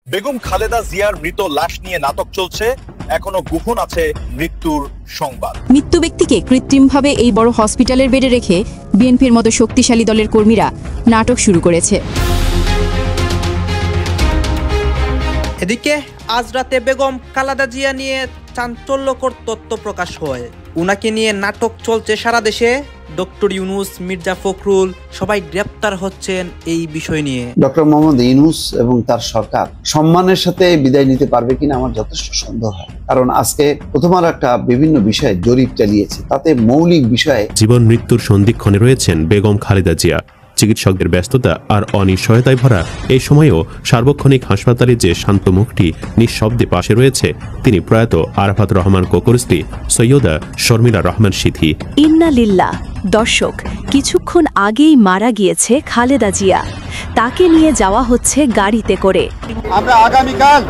বেগম খালেদা জিয়ার মৃত লাশ নিয়ে নাটক চলছে, এখনো গোপন আছে মৃত্যুর সংবাদ। মৃত্যু ব্যক্তিকে কৃত্রিমভাবে এই বড় হসপিটালের বেডে রেখে বিএনপির মতো শক্তিশালী দলের কর্মীরা নাটক শুরু করেছে। এদিকে আজ রাতে বেগম খালেদা জিয়া নিয়ে চাঞ্চল্যকর তথ্য প্রকাশ হয়। উনাকে নিয়ে নাটক চলছে সারা দেশে। ডক্টর ইউনূস, মির্জা ফখরুল সবাই গ্রেপ্তার হচ্ছেন এই বিষয় নিয়ে। ডক্টর মোহাম্মদ ইউনূস এবং তার সরকার সম্মানের সাথে বিদায় নিতে পারবে কিনা আমার যথেষ্ট সন্দেহ হয়, কারণ আজকে প্রথম আলো একটা বিভিন্ন বিষয়ে জরিপ চালিয়েছে, তাতে মৌলিক বিষয়ে জীবন মৃত্যুর সন্ধিক্ষণে রয়েছেন বেগম খালেদা জিয়া। চিকিৎসকদের ব্যস্ততা আর অনিশ্চয়তায় ভরা এই সময়েও সার্বক্ষণিক হাসপাতালে যে শান্ত মুখটি নিঃশব্দে পাশে রয়েছে তিনি প্রয়াত আরাফাত রহমান কোকর স্ত্রী সৈয়দা শর্মিলা রহমান সিথি। ইন্না লিল্লাহ। দর্শক, কিছুক্ষণ আগেই মারা গিয়েছে খালেদা জিয়া। তাকে নিয়ে যাওয়া হচ্ছে গাড়িতে করে। আমরা আগামীকাল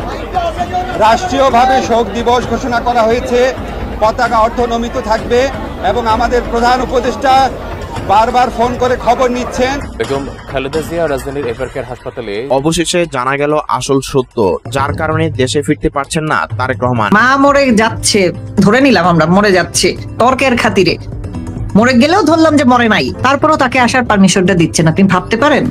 রাষ্ট্রীয়ভাবে শোক দিবস ঘোষণা করা হয়েছে, পতাকা অর্ধনমিত থাকবে এবং আমাদের প্রধান উপদেষ্টা বারবার ফোন করে খবর নিচ্ছেন। বেগম খালেদা জিয়া রাজধানীর এভারকেয়ার হাসপাতালে অবশেষে জানা গেল আসল সত্য, যার কারণে দেশে ফিরতে পারছেন না তারেক রহমান। মা মরে যাচ্ছে, ধরে নিলাম আমরা মরে যাচ্ছে তর্কের খাতিরে, মরে গেলেও ধরলাম যে মরে নাই, তারপরও তাকে আসার পারমিশনটা দিচ্ছে না। তিনি ভাবতে পারেন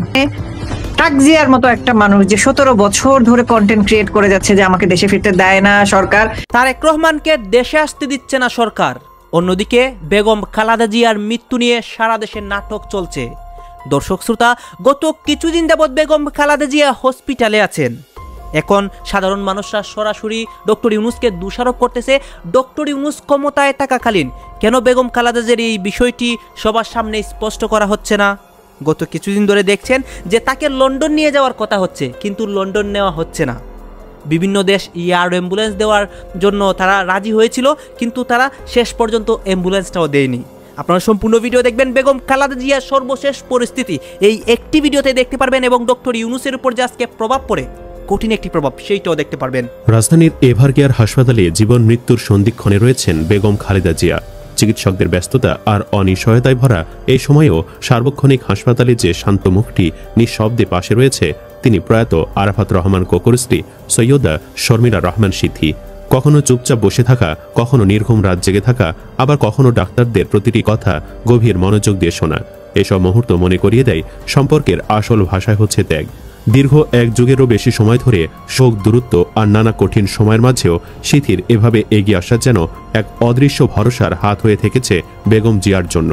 টাকজিয়ার মতো একটা মানুষ যে 17 বছর ধরে কন্টেন্ট ক্রিয়েট করে যাচ্ছে যে আমাকে দেশে ফিরতে দেয় না সরকার, তারেক রহমানকে দেশে আসতে দিচ্ছে না সরকার। অন্যদিকে বেগম খালেদা জিয়ার মৃত্যু নিয়ে সারা দেশে নাটক চলছে। দর্শক শ্রোতা, গত কিছুদিন যাবৎ বেগম খালেদা জিয়া হসপিটালে আছেন। এখন সাধারণ মানুষরা সরাসরি ডক্টর ইউনূসকে দোষারোপ করতেছে। ডক্টর ইউনূস ক্ষমতায় থাকাকালীন কেন বেগম খালেদা জিয়ার এই বিষয়টি সবার সামনে স্পষ্ট করা হচ্ছে না? গত কিছুদিন ধরে দেখছেন যে তাকে লন্ডন নিয়ে যাওয়ার কথা হচ্ছে, কিন্তু লন্ডন নেওয়া হচ্ছে না। বিভিন্ন দেশ এয়ার অ্যাম্বুলেন্স দেওয়ার জন্য তারা রাজি হয়েছিল, কিন্তু তারা শেষ পর্যন্ত অ্যাম্বুলেন্সটাও দেয়নি। আপনারা সম্পূর্ণ ভিডিও দেখবেন। বেগম খালেদা জিয়ার সর্বশেষ পরিস্থিতি এই একটি ভিডিওতে দেখতে পারবেন এবং ডক্টর ইউনূসের উপর যে আজকে প্রভাব পড়ে, কঠিন একটি প্রভাব, সেইটাও দেখতে পারবেন। রাজধানীর এভারকেয়ার হাসপাতালে জীবন মৃত্যুর সন্ধিক্ষণে রয়েছেন বেগম খালেদা জিয়া। চিকিৎসকদের ব্যস্ততা আর অনিশ্চয়তায় ভরা এই সময়েও সার্বক্ষণিক হাসপাতালে যে শান্ত মুখটি নিঃশব্দে পাশে রয়েছে তিনি প্রয়াত আরাফাত রহমান কোকর স্ত্রী সৈয়দা শর্মিলা রহমান সিথি। কখনো চুপচাপ বসে থাকা, কখনো নির্ঘুম রাত জেগে থাকা, আবার কখনো ডাক্তারদের প্রতিটি কথা গভীর মনোযোগ দিয়ে শোনা। এসব মুহূর্ত মনে করিয়ে দেয় সম্পর্কের আসল ভাষায় হচ্ছে ত্যাগ। দীর্ঘ এক যুগেরও বেশি সময় ধরে শোক, দূরত্ব আর নানা কঠিন সময়ের মাঝেও সিথির এভাবে এগিয়ে আসা যেন এক অদৃশ্য ভরসার হাত হয়ে থেকেছে বেগম জিয়ার জন্য।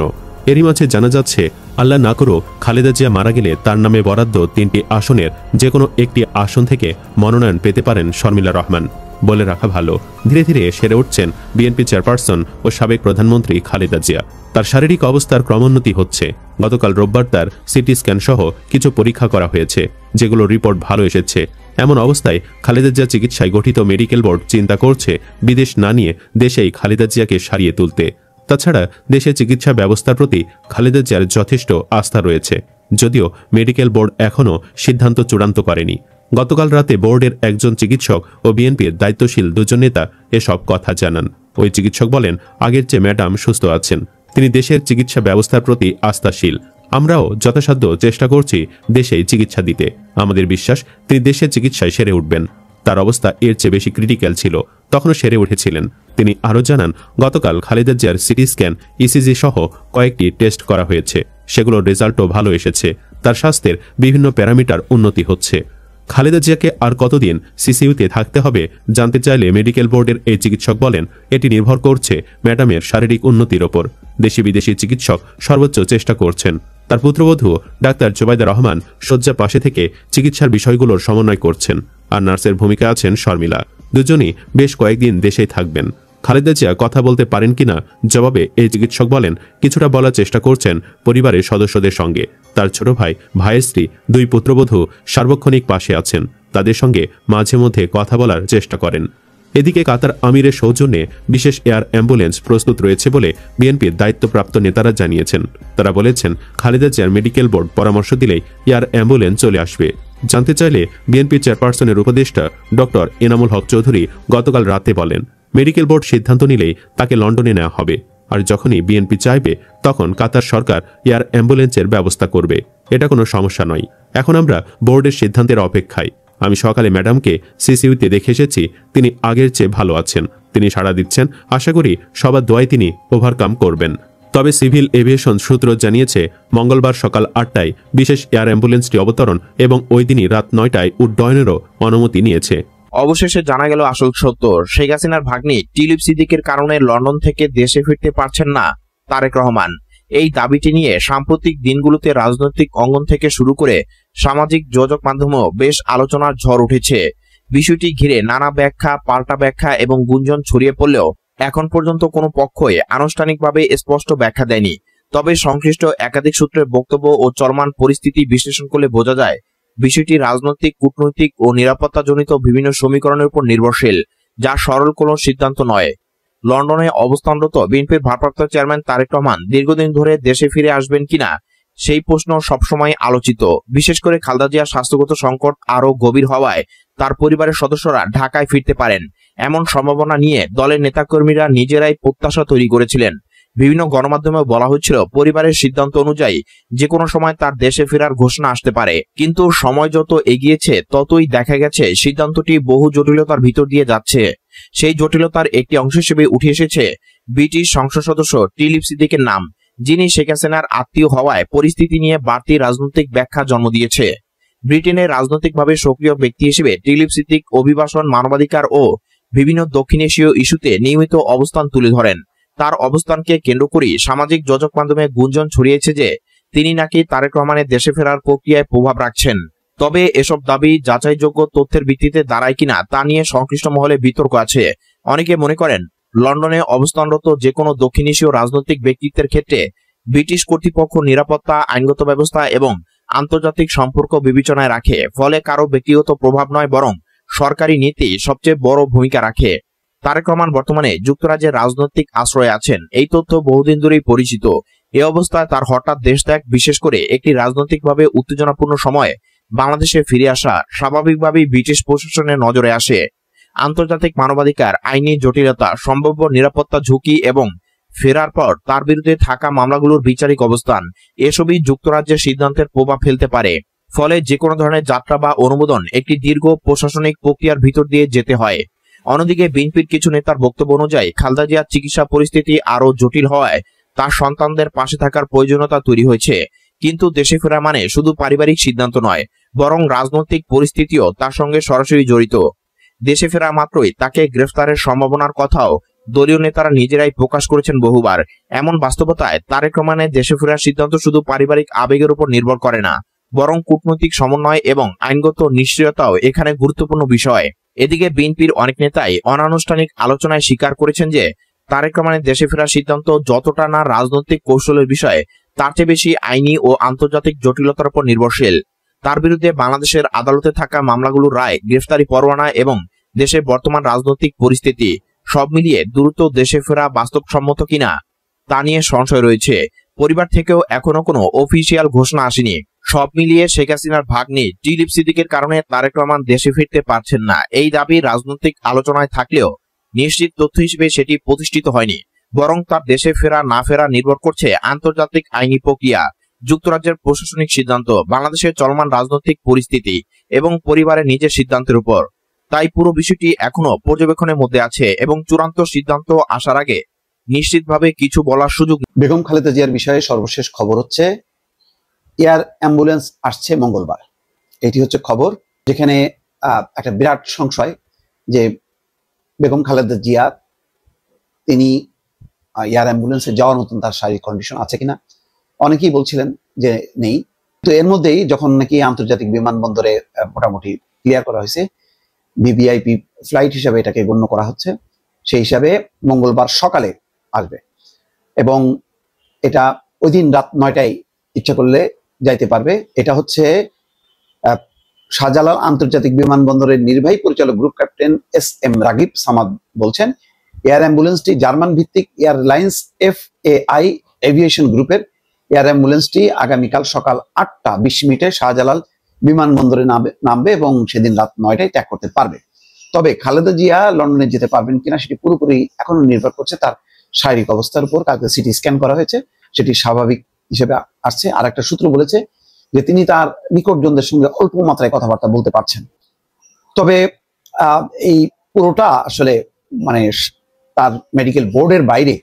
এরই মাঝে জানা যাচ্ছে আল্লাহ না করো খালেদা জিয়া মারা গেলে তার নামে বরাদ্দ 3টি আসনের যে কোনো একটি আসন থেকে মনোনয়ন পেতে পারেন শর্মিলা রহমান। বলে রাখা ভালো, ধীরে ধীরে সেরে উঠছেন বিএনপি চেয়ারপারসন ও সাবেক প্রধানমন্ত্রী খালেদা জিয়া। তার শারীরিক অবস্থার ক্রমোন্নতি হচ্ছে। গতকাল রোববার তার সিটি স্ক্যান সহ কিছু পরীক্ষা করা হয়েছে, যেগুলো রিপোর্ট ভালো এসেছে। এমন অবস্থায় খালেদা জিয়া চিকিৎসায় গঠিত মেডিকেল বোর্ড চিন্তা করছে বিদেশ না নিয়ে দেশেই খালেদা জিয়াকে সারিয়ে তুলতে। তাছাড়া দেশে চিকিৎসা ব্যবস্থার প্রতি খালেদা জিয়ার যথেষ্ট আস্থা রয়েছে, যদিও মেডিকেল বোর্ড এখনও সিদ্ধান্ত চূড়ান্ত করেনি। গতকাল রাতে বোর্ডের একজন চিকিৎসক ও বিএনপির দায়িত্বশীল দুজন নেতা এসব কথা জানান। ওই চিকিৎসক বলেন, আগের চেয়ে ম্যাডাম সুস্থ আছেন, তিনি দেশের চিকিৎসা ব্যবস্থার প্রতি আস্থাশীল। আমরাও যথাসাধ্য চেষ্টা করছি দেশেই চিকিৎসা দিতে। আমাদের বিশ্বাস তিনি দেশের চিকিৎসায় সেরে উঠবেন। তার অবস্থা এর চেয়ে বেশি ক্রিটিক্যাল ছিল, তখনও সেরে উঠেছিলেন। তিনি আরও জানান, গতকাল খালেদা জিয়ার সিটি স্ক্যান, ইসিজি সহ কয়েকটি টেস্ট করা হয়েছে, সেগুলোর রেজাল্টও ভালো এসেছে। তার স্বাস্থ্যের বিভিন্ন প্যারামিটার উন্নতি হচ্ছে। খালেদা জিয়াকে আর কতদিন সিসিইউতে থাকতে হবে জানতে চাইলে মেডিকেল বোর্ডের এই চিকিৎসক বলেন, এটি নির্ভর করছে ম্যাডামের শারীরিক উন্নতির ওপর। দেশি বিদেশি চিকিৎসক সর্বোচ্চ চেষ্টা করছেন। তার পুত্রবধূ ডাক্তার জোবাইদা রহমান শয্যা পাশে থেকে চিকিৎসার বিষয়গুলোর সমন্বয় করছেন, আর নার্সের ভূমিকা আছেন শর্মিলা। দুজনই বেশ কয়েকদিন দেশেই থাকবেন। খালেদা জিয়া কথা বলতে পারেন কিনা জবাবে এই চিকিৎসক বলেন, কিছুটা বলার চেষ্টা করছেন পরিবারের সদস্যদের সঙ্গে। তার ছোট ভাই, ভাইয়ের স্ত্রী, 2 পুত্রবধূ সার্বক্ষণিক পাশে আছেন, তাদের সঙ্গে মাঝে মধ্যে কথা বলার চেষ্টা করেন। এদিকে কাতার আমিরের সৌজন্যে বিশেষ এয়ার অ্যাম্বুলেন্স প্রস্তুত রয়েছে বলে বিএনপির দায়িত্বপ্রাপ্ত নেতারা জানিয়েছেন। তারা বলেছেন, খালেদা জিয়ার মেডিকেল বোর্ড পরামর্শ দিলেই এয়ার অ্যাম্বুলেন্স চলে আসবে। জানতে চাইলে বিএনপি চেয়ারপারসনের উপদেষ্টা ডক্টর এনামুল হক চৌধুরী গতকাল রাতে বলেন, মেডিকেল বোর্ড সিদ্ধান্ত নিলেই তাকে লন্ডনে নেওয়া হবে, আর যখনই বিএনপি চাইবে তখন কাতার সরকার এয়ার অ্যাম্বুলেন্সের ব্যবস্থা করবে। এটা কোনো সমস্যা নয়। এখন আমরা বোর্ডের সিদ্ধান্তের অপেক্ষায়। আমি সকালে ম্যাডামকে সিসিইউতে দেখে এসেছি, তিনি আগের চেয়ে ভালো আছেন, তিনি সাড়া দিচ্ছেন। আশা করি সবার দোয়ায় তিনি ওভারকাম করবেন। তবে সিভিল এভিয়েশন সূত্র জানিয়েছে মঙ্গলবার সকাল 8টায় বিশেষ এয়ার অ্যাম্বুলেন্সটি অবতরণ এবং ওই দিনই রাত 9টায় উড্ডয়নেরও অনুমতি নিয়েছে। অবশেষে জানা গেল আসল সত্য। শেখ হাসিনার ভাগ্নি টিউলিপ সিদ্দিকের কারণে লন্ডন থেকে দেশে ফিরতে পারছেন না তারেক রহমান। এই দাবিটি নিয়ে সাম্প্রতিক দিনগুলোতে রাজনৈতিক অঙ্গন থেকে শুরু করে সামাজিক যোগাযোগ মাধ্যমেও বেশ আলোচনার ঝড় উঠেছে। বিষয়টি ঘিরে নানা ব্যাখ্যা, পাল্টা ব্যাখ্যা এবং গুঞ্জন ছড়িয়ে পড়লেও এখন পর্যন্ত কোনো পক্ষই আনুষ্ঠানিকভাবে স্পষ্ট ব্যাখ্যা দেয়নি। তবে সংশ্লিষ্ট একাধিক সূত্রের বক্তব্য ও চলমান পরিস্থিতি বিশ্লেষণ করলে বোঝা যায় বিষয়টি রাজনৈতিক, কূটনৈতিক ও নিরাপত্তাজনিত বিভিন্ন সমীকরণের উপর নির্ভরশীল, যা সরল কোনো সিদ্ধান্ত নয়। লন্ডনে অবস্থানরত বিএনপির ভারপ্রাপ্ত চেয়ারম্যান তারেক রহমান দীর্ঘদিন ধরে দেশে ফিরে আসবেন কিনা সেই প্রশ্ন সবসময় আলোচিত। বিশেষ করে খালেদা জিয়ার স্বাস্থ্যগত সংকট আরও গভীর হওয়ায় তার পরিবারের সদস্যরা ঢাকায় ফিরতে পারেন এমন সম্ভাবনা নিয়ে দলের নেতাকর্মীরা নিজেরাই প্রত্যাশা তৈরি করেছিলেন। বিভিন্ন গণমাধ্যমে বলা হয়েছিল পরিবারের সিদ্ধান্ত অনুযায়ী যে কোনো সময় তার দেশে ফেরার ঘোষণা আসতে পারে। কিন্তু সময় যত এগিয়েছে ততই দেখা গেছে সিদ্ধান্তটি বহু জটিলতার ভিতর দিয়ে যাচ্ছে। সেই জটিলতার একটি অংশ হিসেবে উঠে এসেছে ব্রিটিশ সংসদ সদস্য টিউলিপ সিদ্দিকের নাম, যিনি শেখ হাসিনার আত্মীয় হওয়ায় পরিস্থিতি নিয়ে বাড়তি রাজনৈতিক ব্যাখ্যা জন্ম দিয়েছে। ব্রিটেনের রাজনৈতিকভাবে সক্রিয় ব্যক্তি হিসেবে টিউলিপ সিদ্দিক অভিবাসন, মানবাধিকার ও বিভিন্ন দক্ষিণ এশীয় ইস্যুতে নিয়মিত অবস্থান তুলে ধরেন। তার অবস্থানকে কেন্দ্র করে সামাজিক যোগাযোগ মাধ্যমে গুঞ্জন ছড়িয়েছে যে তিনি নাকি তারেক রহমানের দেশে ফেরার প্রক্রিয়ায় প্রভাব রাখছেন। তবে এসব দাবি যাচাইযোগ্য তথ্যের ভিত্তিতে দাঁড়ায় কিনা তা নিয়ে সংশ্লিষ্ট মহলে বিতর্ক আছে। অনেকে মনে করেন লন্ডনে অবস্থানরত যে কোনো দক্ষিণ এশীয় রাজনৈতিক ব্যক্তিত্বের ক্ষেত্রে ব্রিটিশ কর্তৃপক্ষ নিরাপত্তা, আইনগত ব্যবস্থা এবং আন্তর্জাতিক সম্পর্ক বিবেচনায় রাখে, ফলে কারো ব্যক্তিগত প্রভাব নয় বরং সরকারি নীতি সবচেয়ে বড় ভূমিকা রাখে। তারেক রহমান বর্তমানে যুক্তরাজ্যের রাজনৈতিক আশ্রয়ে আছেন, এই তথ্য বহুদিন ধরেই পরিচিত। এ অবস্থায় তার হঠাৎ দেশ ত্যাগ, বিশেষ করে একটি রাজনৈতিকভাবে উত্তেজনাপূর্ণ সময়ে বাংলাদেশে ফিরে আসা স্বাভাবিকভাবেই ব্রিটিশ প্রশাসনের নজরে আসে। আন্তর্জাতিক মানবাধিকার, আইনি জটিলতা, সম্ভাব্য নিরাপত্তা ঝুঁকি এবং ফেরার পর তার বিরুদ্ধে থাকা মামলাগুলোর বিচারিক অবস্থান, এসবই যুক্তরাজ্যের সিদ্ধান্তের প্রভাব ফেলতে পারে। ফলে যে কোনো ধরনের যাত্রা বা অনুমোদন একটি দীর্ঘ প্রশাসনিক প্রক্রিয়ার ভিতর দিয়ে যেতে হয়। অন্যদিকে বিএনপির কিছু নেতার বক্তব্য অনুযায়ী খালেদা জিয়ার চিকিৎসা পরিস্থিতি আরও জটিল হওয়ায় তার সন্তানদের পাশে থাকার প্রয়োজনীয়তা তৈরি হয়েছে। কিন্তু দেশে ফেরা মানে শুধু পারিবারিক সিদ্ধান্ত নয়, বরং রাজনৈতিক পরিস্থিতিও তার সঙ্গে সরাসরি জড়িত। দেশে ফেরা মাত্রই তাকে গ্রেফতারের সম্ভাবনার কথাও দলীয় নেতারা নিজেরাই প্রকাশ করেছেন বহুবার। এমন বাস্তবতায় তারেক রহমানের দেশে ফেরার সিদ্ধান্ত শুধু পারিবারিক আবেগের উপর নির্ভর করে না, বরং কূটনৈতিক সমন্বয় এবং আইনগত নিশ্চয়তাও এখানে গুরুত্বপূর্ণ বিষয়। এদিকে বিএনপির অনেক নেতাই অনানুষ্ঠানিক আলোচনায় স্বীকার করেছেন যে তারেক রহমানের দেশে ফেরার সিদ্ধান্ত যতটা না রাজনৈতিক কৌশলের বিষয়, তার চেয়ে বেশি আইনি ও আন্তর্জাতিক জটিলতার উপর নির্ভরশীল। তার বিরুদ্ধে বাংলাদেশের আদালতে থাকা মামলাগুলোর রায়, গ্রেফতারি পরোয়ানা এবং দেশের বর্তমান রাজনৈতিক পরিস্থিতি সব মিলিয়ে দ্রুত দেশে ফেরা বাস্তবসম্মত কিনা তা নিয়ে সংশয় রয়েছে। পরিবার থেকেও এখনো কোনো অফিসিয়াল ঘোষণা আসেনি। সব মিলিয়ে শেখ হাসিনার ভাগ্নি টিউলিপ সিদ্দিকের কারণে তারেক রহমান দেশে ফিরতে পারছেন না, এই দাবি রাজনৈতিক আলোচনায় থাকলেও নিশ্চিত তথ্য হিসেবে সেটি প্রতিষ্ঠিত হয়নি। বরং তার দেশে ফেরা না ফেরা নির্ভর করছে আন্তর্জাতিক আইনি প্রক্রিয়া, যুক্তরাজ্যের প্রশাসনিক সিদ্ধান্ত, বাংলাদেশের চলমান রাজনৈতিক পরিস্থিতি এবং পরিবারের নিজের সিদ্ধান্তের উপর। তাই পুরো বিষয়টি এখনো পর্যবেক্ষণের মধ্যে আছে এবং চূড়ান্ত সিদ্ধান্ত আসার আগে নিশ্চিতভাবে কিছু বলার সুযোগ। বেগম খালেদা জিয়ার বিষয়ে সর্বশেষ খবর হচ্ছে এয়ার অ্যাম্বুলেন্স আসছে মঙ্গলবার। এটি হচ্ছে খবর, যেখানে একটা বিরাট সংশয় যে বেগম খালেদা জিয়া তিনি এয়ার অ্যাম্বুলেন্সে যাওয়ার মতন তার শারীরিক কন্ডিশন আছে কিনা। অনেকেই বলছিলেন যে নেই। তো এর মধ্যেই যখন নাকি আন্তর্জাতিক বিমানবন্দরে মোটামুটি ক্লিয়ার করা হয়েছে, ভিভিআইপি ফ্লাইট হিসাবে এটাকে গণ্য করা হচ্ছে, সেই হিসাবে মঙ্গলবার সকালে আসবে এবং এটা ওই দিন রাত 9টায় ইচ্ছা করলে যাইতে পারবে। এটা হচ্ছে শাহজালাল আন্তর্জাতিক বিমানবন্দরের নির্বাহী পরিচালক group captain SM Ragib Samad বলছেন, এয়ার অ্যাম্বুলেন্সটি জার্মান ভিত্তিক এয়ারলাইন্স FAI এভিয়েশন গ্রুপের এয়ার অ্যাম্বুলেন্সটি আগামীকাল সকাল 8:20 শাহজালাল বিমানবন্দরে নামবে এবং সেদিন রাত 9টায় ত্যাগ করতে পারবে। তবে খালেদা জিয়া লন্ডনে যেতে পারবেন কিনা সেটি পুরোপুরি এখনো নির্ভর করছে তার শারীরিক অবস্থার উপর। কালকে সিটি স্ক্যান করা হয়েছে, সেটি স্বাভাবিক হিসেবে আসছে। আর একটা সূত্র বলেছে যে তিনি তার নিকটজনদের সঙ্গে অল্প মাত্রায় কথাবার্তা বলতে পারছেন। তবে এই পুরোটা আসলে মানে তার মেডিকেল বোর্ডের বাইরে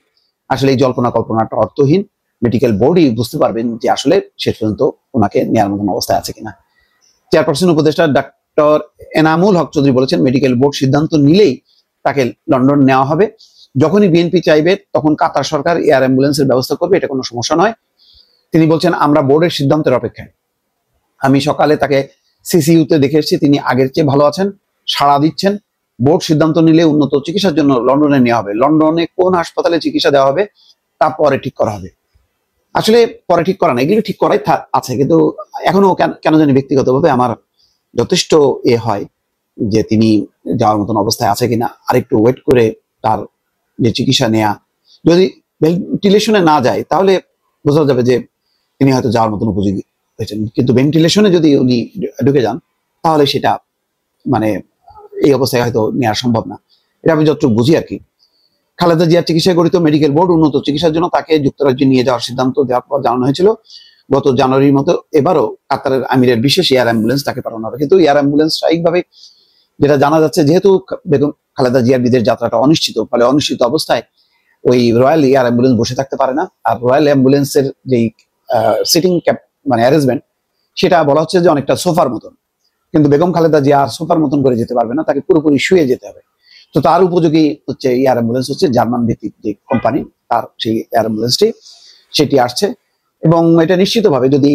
আসলে এই জল্পনা কল্পনাটা অর্থহীন। মেডিকেল বোর্ডই বুঝতে পারবেন যে আসলে শেষ পর্যন্ত ওনাকে নেওয়ার মতন অবস্থায় আছে কিনা। চেয়ারপারসন উপদেষ্টা ডক্টর এনামুল হক চৌধুরী বলেছেন, মেডিকেল বোর্ড সিদ্ধান্ত নিলেই তাকে লন্ডন নেওয়া হবে। যখনই বিএনপি চাইবে তখন কাতার সরকার এয়ার অ্যাম্বুলেন্সের ব্যবস্থা করবে, এটা কোনো সমস্যা নয়। তিনি বলছেন, আমরা বোর্ডের সিদ্ধান্তের অপেক্ষায়। আমি সকালে তাকে সিসিইউতে দেখে এসেছি, তিনি আগের চেয়ে ভালো আছেন, সাড়া দিচ্ছেন। বোর্ড সিদ্ধান্ত নিলে উন্নত চিকিৎসার জন্য লন্ডনে নেওয়া হবে। লন্ডনে কোন হাসপাতালে চিকিৎসা দেওয়া হবে তা পরে ঠিক করা হবে। আসলে পরে ঠিক করা না, এগুলো ঠিক করাই আছে, কিন্তু এখনো কেন জানি ব্যক্তিগতভাবে আমার যথেষ্ট হয় যে তিনি যাওয়ার মতন অবস্থায় আছে কিনা, আরেকটু ওয়েট করে তার যে চিকিৎসা নেওয়া। যদি ভেন্টিলেশনে না যায় তাহলে বোঝা যাবে যে তিনি হয়তো যাওয়ার মতন উপযোগী হয়েছেন, কিন্তু ভেন্টিলেশনে যদি উনি ঢুকে যান তাহলে সেটা মানে এই অবস্থায় হয়তো নেওয়া সম্ভব না। এটা আমি যতটুকু বুঝি আর কি। খালেদা জিয়ার চিকিৎসায় গঠিত মেডিকেল বোর্ড উন্নত চিকিৎসার জন্য তাকে যুক্তরাজ্যে নিয়ে যাওয়ার সিদ্ধান্ত দেওয়ার পর জানানো হয়েছিল গত জানুয়ারির মতো এবারও কাতারের আমিরের বিশেষ এয়ার অ্যাম্বুলেন্স তাকে পাঠানো হবে। কিন্তু এয়ার অ্যাম্বুলেন্স স্বাভাবিকভাবে যেটা জানা যাচ্ছে, যেহেতু বেগম খালেদা জিয়ার বিদেশ যাত্রাটা অনিশ্চিত, ফলে অনিশ্চিত অবস্থায় ওই রয়্যাল এয়ার অ্যাম্বুলেন্স বসে থাকতে পারে না। আর রয়্যাল অ্যাম্বুলেন্সের যেই সিটিং ক্যাপ মানে অ্যারেঞ্জমেন্ট, সেটা বলা হচ্ছে যে অনেকটা সোফার মতন। কিন্তু বেগম খালেদা জিয়া আর সোফার মতন করে যেতে পারবে না, তাকে পুরোপুরি শুয়ে যেতে হবে। তো তার উপযোগী হচ্ছে এয়ার অ্যাম্বুলেন্স, হচ্ছে জার্মান ভিত্তিক যে কোম্পানি, তার সেই এয়ার অ্যাম্বুলেন্সটি সেটি আসছে। এবং এটা নিশ্চিতভাবে যদি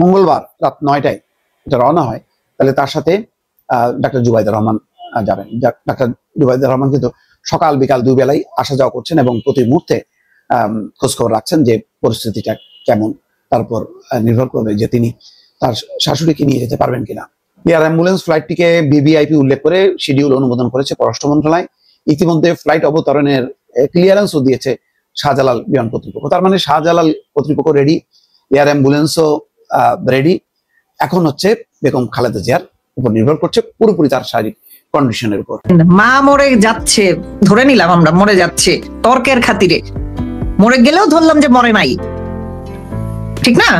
মঙ্গলবার রাত 9টায় এটা রওনা হয়, তাহলে তার সাথে ডাক্তার জুবাইদা রহমান যাবেন। ডাক্তার জুবাইদা রহমান কিন্তু সকাল বিকাল দুই বেলায় আসা যাওয়া করছেন এবং প্রতি মুহূর্তে খোঁজখবর রাখছেন যে পরিস্থিতিটা কেমন। তারপর নির্ভর করবে যে তিনি তার শাশুড়িকে নিয়ে যেতে পারবেন কিনা। এয়ার অ্যাম্বুলেন্স ফ্লাইটটিকে ভিভিআইপি উল্লেখ করে শিডিউল অনুমোদন করেছে পররাষ্ট্র মন্ত্রণালয়। ইতিমধ্যে ফ্লাইট অবতরণের ক্লিয়ারেন্সও দিয়েছে শাহজালাল বিমান কর্তৃপক্ষ। তার মানে শাহজালাল কর্তৃপক্ষ রেডি, এয়ার অ্যাম্বুলেন্সও রেডি। এখন হচ্ছে বেগম খালেদা জিয়ার উপর নির্ভর করছে পুরোপুরি তার শারীরিক কন্ডিশনের উপর। মা মরে যাচ্ছে, ধরে নিলাম আমরা মরে যাচ্ছে তর্কের খাতিরে, মরে গেলেও ধরলাম যে মরে নাই, ঠিক না?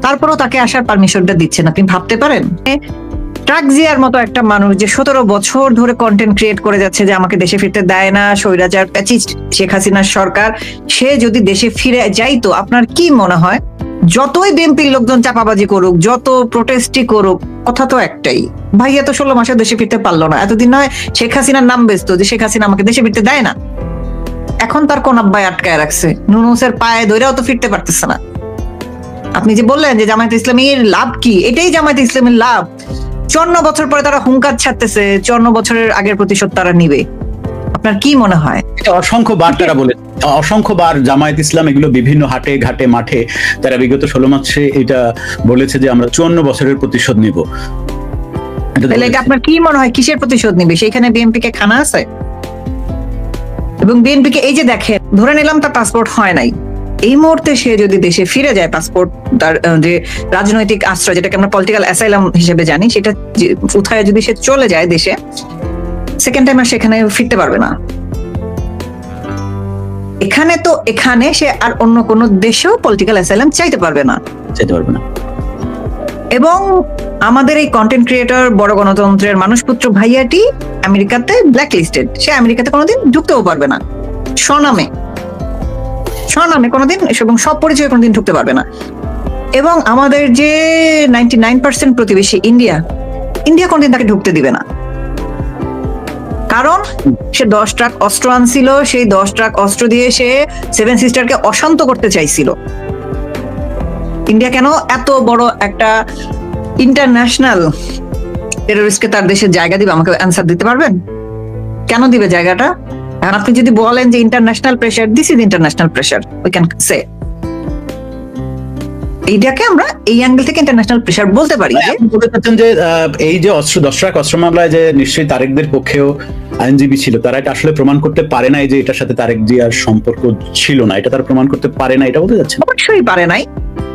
তারপরও তাকে আসার পারমিশনটা দিচ্ছে না। আপনি ভাবতে পারেন ট্রাক জিয়ার মতো একটা মানুষ যে 17 বছর ধরে কন্টেন্ট ক্রিয়েট করে যাচ্ছে যে আমাকে দেশে ফিরতে দেয় না স্বৈরাচার প্যাচিস্ট শেখ হাসিনার সরকার, সে যদি দেশে ফিরে যাইতো, আপনার কি মনে হয়? যতই বিএনপির লোকজন চাপাবাজি করুক, যত প্রোটেস্টই করুক, কথা তো একটাই, ভাইয়া তো 16 মাসে দেশে ফিরতে পারলো না। এতদিন নয় শেখ হাসিনার নাম বেচতো যে শেখ হাসিনা আমাকে দেশে ফিরতে দেয় না, এখন তার কোন আব্বাই আটকায় রাখছে, নুনুসের পায়ে ধরেও তো ফিরতে পারতেছে না। আপনি যে বললেন যে জামায়াত ইসলামীর লাভ কি, এটাই জামায়াত ইসলামীর লাভ। 54 বছর পরে তারা হুঙ্কার ছাড়তেছে, 54 বছরের আগের প্রতিশোধ তারা নিবে। আপনার কি মনে হয়? অসংখ্যবার তারা বলে, অসংখ্যবার জামায়াত ইসলাম এগুলো বিভিন্ন হাটে ঘাটে মাঠে তারা বিগত 16 মাসে এটা বলেছে যে আমরা 54 বছরের প্রতিশোধ নিব। তাহলে এটা আপনার কি মনে হয় কিসের প্রতিশোধ নিবে? সেখানে বিএনপি কে খানা আছে? এবং বিএনপি কে এই যে দেখেন, ধরে নিলাম তার পাসপোর্ট হয় নাই, এই মুহূর্তে সে যদি দেশে ফিরে যায়, পাসপোর্ট তার যে রাজনৈতিক আশ্রয় যেটাকে আমরা পলিটিক্যাল অ্যাসাইলাম হিসেবে জানি, সেটা উঠায় যদি সে চলে যায় দেশে, সেকেন্ড টাইম আর সেখানে ফিরতে পারবে না। এখানে সে আর অন্য কোনো দেশেও পলিটিক্যাল অ্যাসাইলাম চাইতে পারবে না। এবং আমাদের এই কন্টেন্ট ক্রিয়েটর বড় গণতন্ত্রের মানুষপুত্র ভাইয়াটি আমেরিকাতে ব্ল্যাক লিস্টেড, সে আমেরিকাতে কোনোদিন ঢুকতেও পারবে না, স্বনামে কোনোদিন, এবং সব পরিচয়ে কোনোদিন ঢুকতে পারবে না। এবং আমাদের যে 99% প্রতিবেশী ইন্ডিয়া কোনোদিন তাকে ঢুকতে দিবে না, কারণ সে 10 ট্রাক অস্ত্র আনছিল, সেই 10 ট্রাক অস্ত্র দিয়ে সে 7 সিস্টারকে অশান্ত করতে চাইছিল। ইন্ডিয়া কেন এত বড় একটা ইন্টারন্যাশনাল টেররিস্টকে তার দেশের জায়গা দিবে? আমাকে অ্যান্সার দিতে পারবেন কেন দিবে জায়গাটা? এখন আপনি যদি বলেন যে international pressure, this is international pressure, we can say, এইটাকে আমরা এই অ্যাঙ্গেল থেকে ইন্টারন্যাশনাল প্রেসার বলতে পারি। বলতে চাচ্ছেন যে এই যে 10 ট্রাক অস্ত্র মামলায় যে নিশ্চয়ই তারেকদের পক্ষেও আইনজীবী ছিল, তারা এটা আসলে প্রমাণ করতে পারে নাই যে এটার সাথে তারেক জিয়ার সম্পর্ক ছিল না, এটা তারা প্রমাণ করতে পারে না, এটা বলতে যাচ্ছেন? অবশ্যই পারে নাই।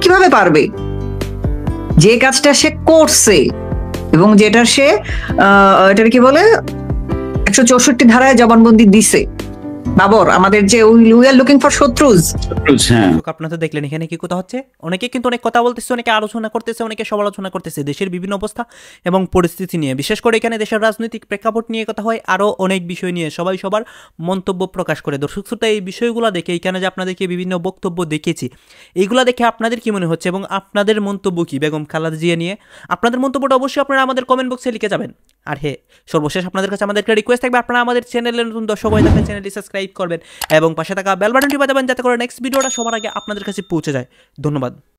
কিভাবে পারবে? যে কাজটা সে করছে এবং যেটা সে এটার কি বলে 164 ধারায় জবানবন্দি দিছে, বাবর আমাদের যে উই আর লুকিং ফর শত্রুজ। হ্যাঁ আপনারা তো দেখলেন এখানে কি কথা হচ্ছে, অনেকে কিন্তু অনেক কথা বলতেছে, অনেকে আলোচনা করতেছে, অনেকে সমালোচনা করতেছে দেশের বিভিন্ন অবস্থা এবং পরিস্থিতি নিয়ে। বিশেষ করে এখানে দেশের রাজনৈতিক প্রেক্ষাপট নিয়ে কথা হয়, আরও অনেক বিষয় নিয়ে সবাই সবার মন্তব্য প্রকাশ করে। দর্শক শ্রোতা, এই বিষয়গুলো দেখে এখানে যে আপনাদেরকে বিভিন্ন বক্তব্য দেখেছি, এইগুলো দেখে আপনাদের কি মনে হচ্ছে এবং আপনাদের মন্তব্য কি বেগম খালেদা জিয়া নিয়ে? আপনাদের মন্তব্যটা অবশ্যই আপনারা আমাদের কমেন্ট বক্সে লিখে যাবেন। আর হ্যাঁ, সর্বশেষ আপনাদের কাছে আমাদের একটা রিকোয়েস্ট থাকবে, আপনারা আমাদের চ্যানেলের নতুন দর্শক হয়ে থাকলে চ্যানেলটি সাবস্ক্রাইব করবেন এবং পাশে থাকা বেল বাটনটি বাজাবেন যাতে করে নেক্সট ভিডিওটা সবার আগে আপনাদের কাছে পৌঁছে যায়। ধন্যবাদ।